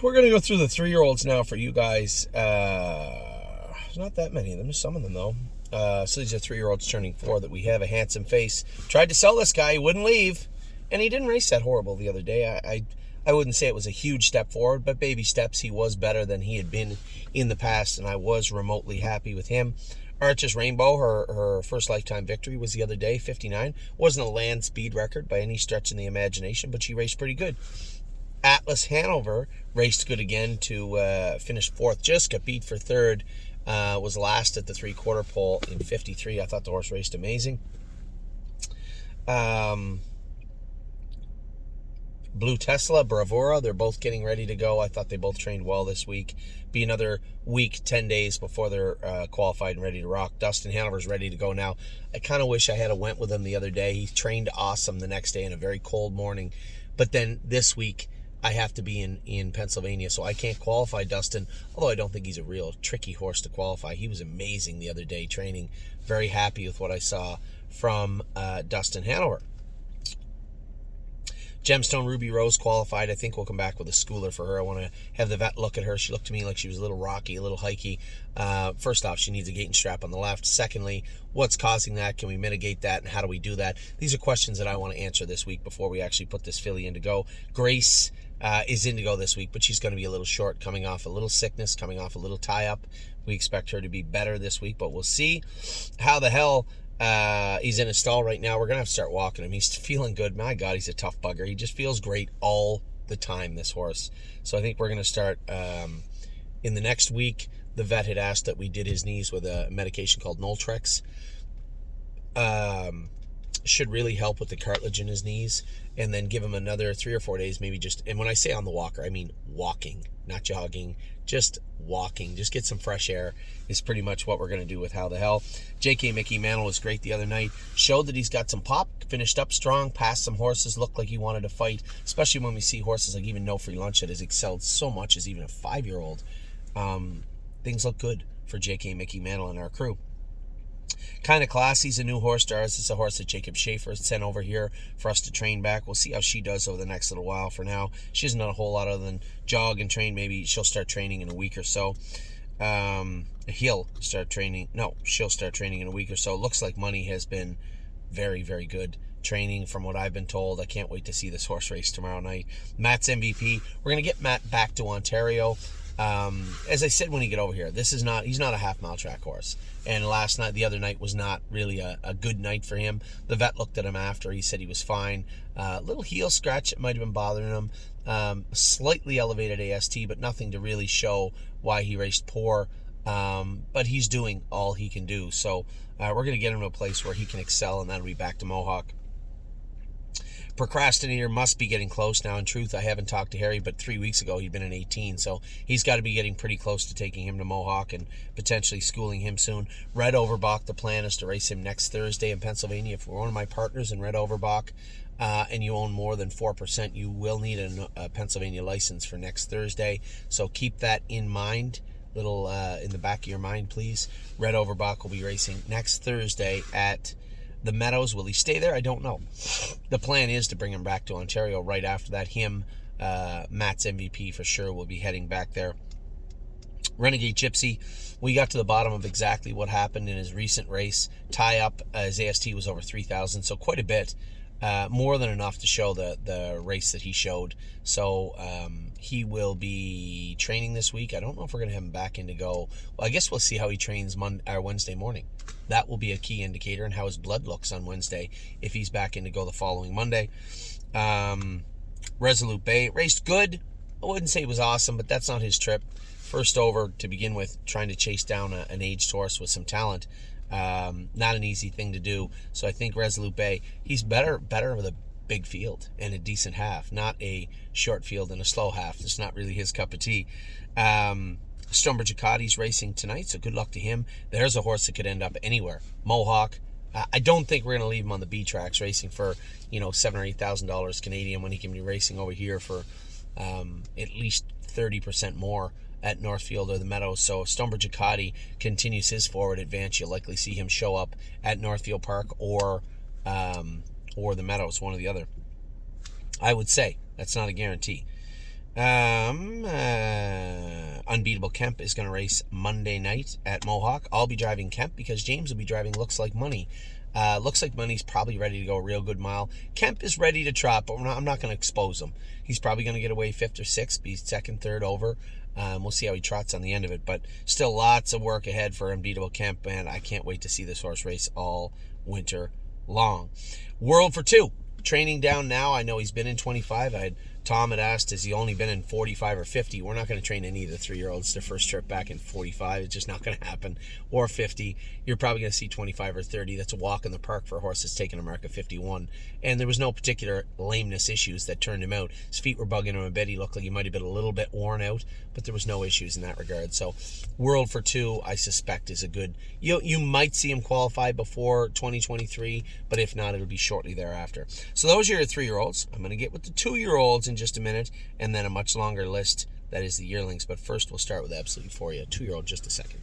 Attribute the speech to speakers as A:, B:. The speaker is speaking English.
A: we're going to go through the 3-year-olds now for you guys. There's not that many of them. There's some of them, though. So these are 3-year-olds turning 4 that we have. A handsome face. Tried to sell this guy. He wouldn't leave. And he didn't race that horrible the other day. I wouldn't say it was a huge step forward, but baby steps. He was better than he had been in the past, and I was remotely happy with him. Arches Rainbow, her first lifetime victory was the other day, 59. Wasn't a land speed record by any stretch in the imagination, but she raced pretty good. Atlas Hanover raced good again to finish 4th. Just got beat for 3rd. Was last at the 3/4 pole in 53. I thought the horse raced amazing. Blue Tesla, Bravura, they're both getting ready to go. I thought they both trained well this week. Be another week, 10 days before they're qualified and ready to rock. Dustin Hanover's ready to go now. I kind of wish I had went with him the other day. He trained awesome the next day in a very cold morning. But then this week, I have to be in Pennsylvania, so I can't qualify Dustin, although I don't think he's a real tricky horse to qualify. He was amazing the other day training. Very happy with what I saw from Dustin Hanover. Gemstone Ruby Rose qualified. I think we'll come back with a schooler for her. I want to have the vet look at her. She looked to me like she was a little rocky, a little hikey. First off, she needs a gait and strap on the left. Secondly, what's causing that? Can we mitigate that? And how do we do that? These are questions that I want to answer this week before we actually put this filly in to go. Grace is in to go this week, but she's going to be a little short, coming off a little sickness, coming off a little tie-up. We expect her to be better this week, but we'll see. How the hell... he's in a stall right now. We're going to have to start walking him. He's feeling good. My God, he's a tough bugger. He just feels great all the time, this horse. So I think we're going to start in the next week. The vet had asked that we did his knees with a medication called Noltrex. Should really help with the cartilage in his knees. And then give him another 3 or 4 days, maybe just... And when I say on the walker, I mean walking, not jogging. Just walking. Just get some fresh air is pretty much what we're going to do with How the Hell. J.K. Mickey Mantle was great the other night. Showed that he's got some pop. Finished up strong. Passed some horses. Looked like he wanted to fight. Especially when we see horses like even No Free Lunch that has excelled so much as even a 5-year-old. Things look good for J.K. Mickey Mantle and our crew. Kind of Classy's a new horse to ours. It's a horse that Jacob Schaefer sent over here for us to train back. We'll see how she does over the next little while. For now, she hasn't done a whole lot other than jog and train. Maybe she'll start training in a week or so. She'll start training in a week or so. Looks like Money has been very, very good training from what I've been told. I can't wait to see this horse race tomorrow night. Matt's MVP. We're going to get Matt back to Ontario. As I said when he get over here, he's not a half-mile track horse. And the other night was not really a good night for him. The vet looked at him after. He said he was fine. Little heel scratch that might have been bothering him. Slightly elevated AST, but nothing to really show why he raced poor. But he's doing all he can do. So we're going to get him to a place where he can excel, and that'll be back to Mohawk. Procrastinator must be getting close now. In truth, I haven't talked to Harry, but 3 weeks ago he'd been in 18, so he's got to be getting pretty close to taking him to Mohawk and potentially schooling him soon. Red Overbach, the plan is to race him next Thursday in Pennsylvania. If we're one of my partners in Red Overbach and you own more than 4%, you will need a Pennsylvania license for next Thursday, so keep that in mind. Little in the back of your mind, please. Red Overbach will be racing next Thursday at the Meadows. Will he stay there? I don't know. The plan is to bring him back to Ontario right after that. Matt's MVP for sure, will be heading back there. Renegade Gypsy, we got to the bottom of exactly what happened in his recent race. Tie-up, his AST was over 3,000, so quite a bit. More than enough to show the race that he showed. So he will be training this week. I don't know if we're going to have him back in to go. Well, I guess we'll see how he trains Wednesday morning. That will be a key indicator in how his blood looks on Wednesday if he's back in to go the following Monday. Resolute Bay raced good. I wouldn't say it was awesome, but that's not his trip. First over to begin with, trying to chase down an aged horse with some talent. Not an easy thing to do. So I think Resolute Bay, he's better with a big field and a decent half, not a short field and a slow half. It's not really his cup of tea. Stonebridge Acadi's racing tonight, so good luck to him. There's a horse that could end up anywhere. Mohawk. I don't think we're going to leave him on the B tracks racing for $7,000 or $8,000 Canadian when he can be racing over here for at least 30% more at Northfield or the Meadows. So if Stonebridge Acadi continues his forward advance, you'll likely see him show up at Northfield Park or the Meadows, one or the other. I would say. That's not a guarantee. Unbeatable Kemp is going to race Monday night at Mohawk. I'll be driving Kemp because James will be driving Looks Like Money. Looks Like Money's probably ready to go a real good mile. Kemp is ready to trot, but I'm not going to expose him. He's probably going to get away 5th or 6th, be 2nd, 3rd over. We'll see how he trots on the end of it, but still lots of work ahead for Unbeatable Kemp, and I can't wait to see this horse race all winter long. World for Two. Training down now. I know he's been in 25. Tom had asked, has he only been in 45 or 50? We're not going to train any of the 3-year-olds their first trip back in 45. It's just not going to happen. Or 50. You're probably going to see 25 or 30. That's a walk in the park for a horse that's taken a mark of 51. And there was no particular lameness issues that turned him out. His feet were bugging him a bit. He looked like he might have been a little bit worn out, but there was no issues in that regard. So World for Two, I suspect, is a good... You might see him qualify before 2023, but if not, it'll be shortly thereafter. So those are your 3-year-olds. I'm going to get with the 2-year-olds in just a minute, and then a much longer list that is the yearlings. But first, we'll start with Absolute Euphoria. 2-year-old, just a second.